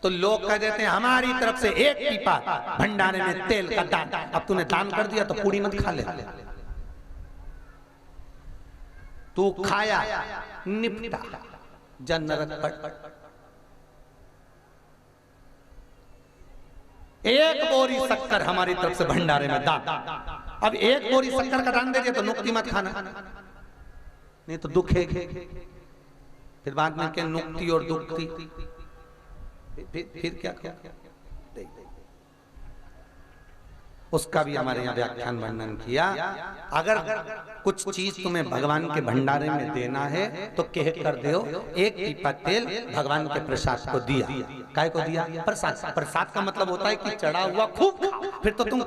तो लोग कह देते हैं हमारी तरफ से एक पीपा भंडारे में तेल का दान। अब तूने दान कर दिया तो पूरी मत खा ले, तू खाया निपटा जन नरक कट। एक बोरी शक्कर हमारी तरफ से भंडारे में दान। अब एक बोरी शक्कर का दान दे दिया तो नुक्ति मत खाना, नहीं तो दुखेगी। फिर बाद में क्या नुक्ति और दुखती, फिर क्या उसका भी हमारे यहाँ व्याख्यान वर्णन किया। अगर कुछ चीज तुम्हें भगवान के भंडारे में देना है तो कह कर दो एक पीपा तेल भगवान के प्रसाद को दिया। काय को दिया? प्रसाद। प्रसाद का मतलब होता है कि चढ़ा हुआ खूब खाओ, फिर तो तुम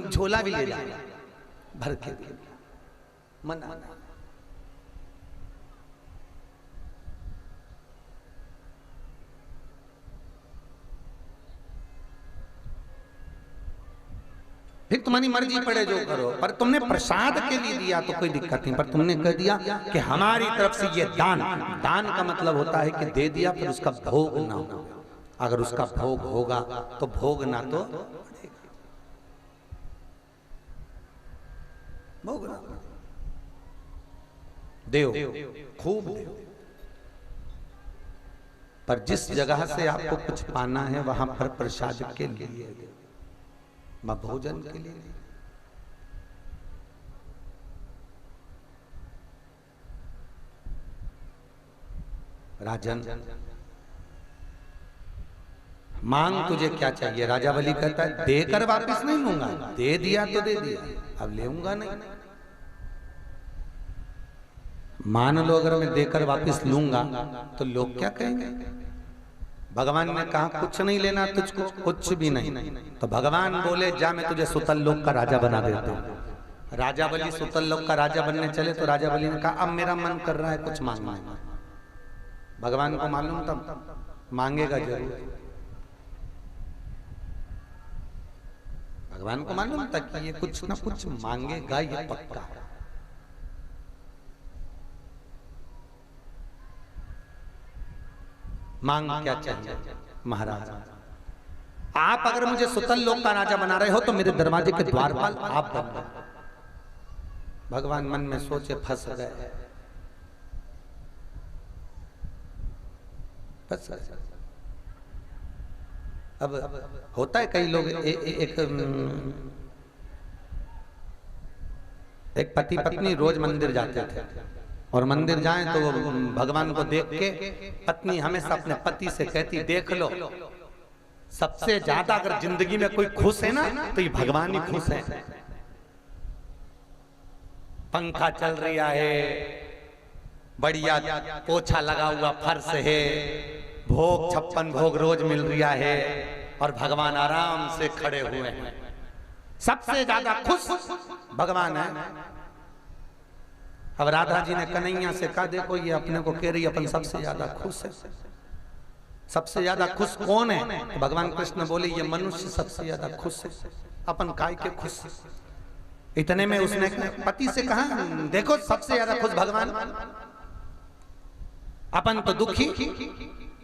झोला भी ले जाओ भर के दिया। मना फिर तुम्हारी मर्जी पड़े जो करो, पर तुमने प्रसाद के लिए दिया तो कोई दिक्कत नहीं। पर तुमने कह दिया कि हमारी तरफ से ये दान। दान का मतलब होता है कि दे दिया फिर उसका भोग ना हो। अगर उसका भोग होगा तो भोग ना तो भोग ना देव खूब देव। पर जिस जगह से आपको कुछ पाना है वहां पर प्रसाद के लिए, भोजन के लिए। राजन मांग तुझे क्या चाहिए? राजा बलि कहता है देकर वापस नहीं लूंगा, दे दिया तो दे दिया, अब लेऊंगा नहीं। मान लो अगर मैं देकर वापस लूंगा तो लोग क्या कहेंगे? भगवान ने कहा कुछ नहीं लेना तुझको, कुछ भी नहीं। तो भगवान बोले जा मैं तुझे सुतल लोक का राजा बना देता हूं। राजा बलि सुतल लोक का राजा बनने चले तो राजा बलि ने कहा अब मेरा मन कर रहा है कुछ मांगना। भगवान को मालूम तब मांगेगा जरूर। भगवान को मालूम था कि ये कुछ ना कुछ मांगेगा, ये पक्का। मांग क्या चाहिए? महाराज आप अगर मुझे सुतल लोक का राजा बना रहे हो तो मेरे दरवाजे के द्वारपाल आप बन गए। भगवान मन में सोचे फंस गए, फंस गए। अब होता है कई लोग एक पति पत्नी रोज मंदिर जाते थे और मंदिर जाएं तो वो भगवान को देख के पत्नी हमेशा अपने पति से कहती देख लो सबसे ज्यादा अगर जिंदगी में कोई खुश है ना तो ये भगवान ही खुश है। पंखा चल रहा है, बढ़िया पोछा लगा हुआ फर्श है, भोग 56 भोग रोज मिल रहा है और भगवान आराम से खड़े हुए हैं। सबसे ज्यादा खुश भगवान है। अब राधा जी ने कन्हैया से कहा देखो ये अपने को कह रही अपन सबसे ज्यादा खुश है। सबसे ज्यादा खुश कौन है? तो भगवान कृष्ण बोले ये मनुष्य सबसे ज्यादा खुश है, अपन काय के खुश। इतने में उसने पति से कहा देखो सबसे ज्यादा खुश भगवान, अपन तो दुखी।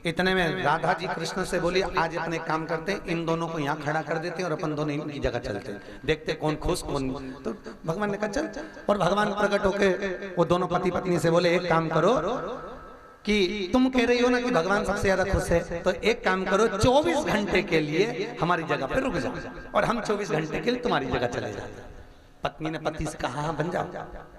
इतने में राधा जी कृष्ण से बोली आज अपने काम करते हैं, इन दोनों को यहाँ खड़ा कर देते हैं और अपन दोनों इनकी जगह चलते हैं, देखते कौन खुश कौन। तो भगवान ने कहा चल। और भगवान प्रकट होके वो दोनों पति पत्नी से बोले एक काम करो कि तुम कह रही हो ना कि भगवान सबसे ज्यादा खुश है, तो एक काम करो 24 घंटे के लिए हमारी जगह पे रुक जाओ और हम 24 घंटे के लिए तुम्हारी जगह चले जाते। पत्नी ने पति से कहा हाँ बन जाओ,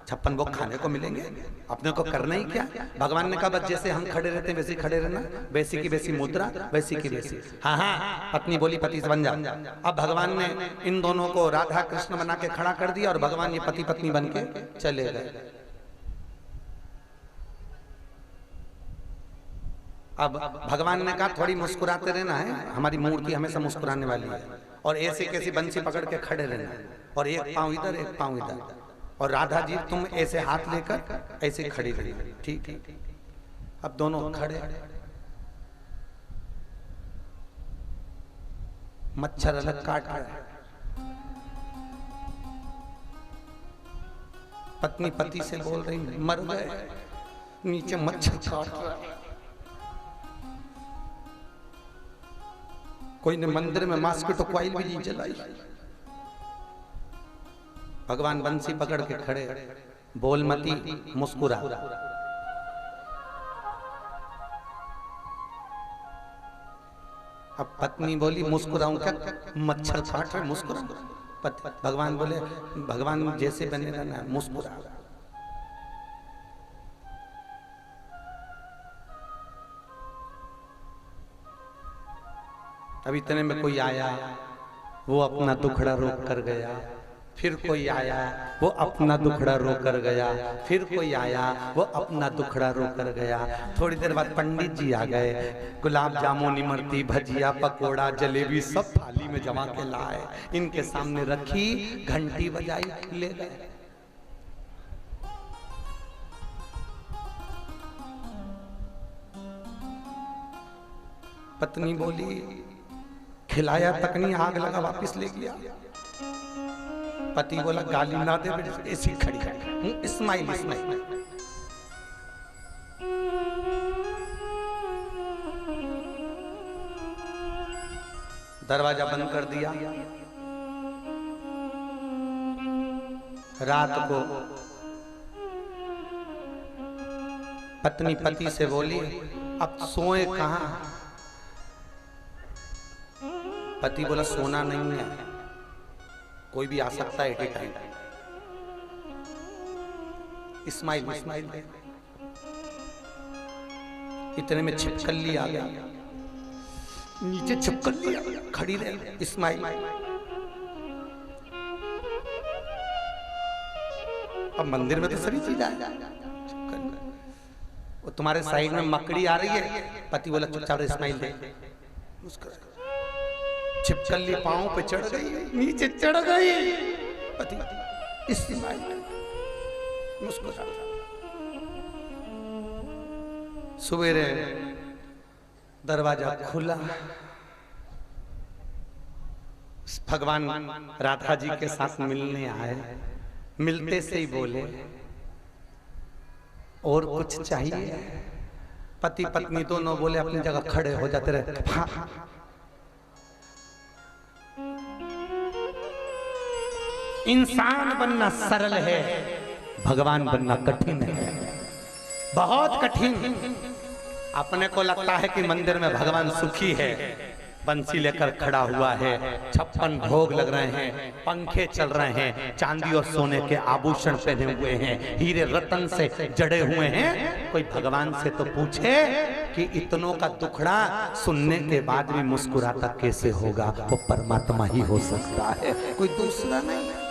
56 भोग खाने को मिलेंगे, अपने को करना ही क्या। भगवान ने कहा बस जैसे हम खड़े रहते हैं वैसे खड़े रहना, वैसी की वैसी मुद्रा वैसी की वैसी। हाँ हाँ पत्नी बोली पति से बन जाओ। अब भगवान ने इन दोनों को राधा कृष्ण बना के खड़ा कर दिया और भगवान ये पति पत्नी बन के चले गए। अब भगवान ने कहा थोड़ी मुस्कुराते रहना है, हमारी मूर्ति हमेशा मुस्कुराने वाली है, और ऐसे कैसी बंसी पकड़ के खड़े रहना है, और एक पांव इधर एक पांव इधर, और राधा जी तुम ऐसे हाथ लेकर ऐसे खड़ी रही। ठीक है। अब दोनों खड़े, मच्छर अलग काट रहा है, पत्नी पति से बोल रही मर गए, नीचे मच्छर काट रहा है। कोई ने मंदिर में मॉस्किटो कॉइल भी नहीं जलाई। भगवान बंसी पकड़ के खड़े, बोल मती, मुस्कुरा। अब पत्नी बोली मुस्कुराऊं क्या, मच्छर काट रहे, मुस्कुरा। भगवान बोले भगवान जैसे बने रहना, मुस्कुरा। अब इतने में कोई आया, वो अपना दुखड़ा रोक कर गया। फिर कोई आया, वो अपना दुखड़ा रो कर गया। फिर कोई आया, वो अपना दुखड़ा रो कर गया। थोड़ी देर बाद पंडित जी आ गए, गुलाब जामुन, इमरती, भजिया, पकोड़ा, जलेबी सब थाली में जमा के लाए, इनके सामने रखी, घंटी बजाई, ले गए। पत्नी बोली खिलाया तक नहीं, आग लगा, वापस ले गया। पति बोला गाली ना दे, ऐसी खड़ी है, इस्माइल इस्माइल। दरवाजा बंद कर दिया। रात को पत्नी पति से बोली अब सोए कहां? पति बोला सोना नहीं है, कोई भी आ सकता है at a time. Smile smile. इतने में छिपकली आ गई, नीचे छिपकली खड़ी रही। इस्माइल अब मंदिर में तो सभी चीज आ जाए, वो तुम्हारे साइड में मकड़ी आ रही है। पति बोला चुपचाप इस्माइल दे। छिपकली पांव पे चढ़ गई, नीचे चढ़ गई। पति इस्माइल मुस्कुरा। सवेरे दरवाजा खुला, भगवान राधा जी के साथ मिलने आए। मिलते से ही बोले और कुछ चाहिए? पति पत्नी दोनों बोले अपनी जगह खड़े हो जाते रहे। हाँ। इंसान बनना सरल है, भगवान बनना कठिन है, बहुत कठिन। अपने को लगता है कि मंदिर में भगवान सुखी है, बंसी लेकर खड़ा हुआ है, 56 भोग लग रहे हैं, पंखे चल रहे हैं, चांदी और सोने के आभूषण पहने हुए हैं, हीरे रतन से जड़े हुए हैं। कोई भगवान से तो पूछे कि इतनों का दुखड़ा सुनने के बाद भी मुस्कुराता कैसे होगा? वो परमात्मा ही हो सकता है, कोई दूसरा नहीं।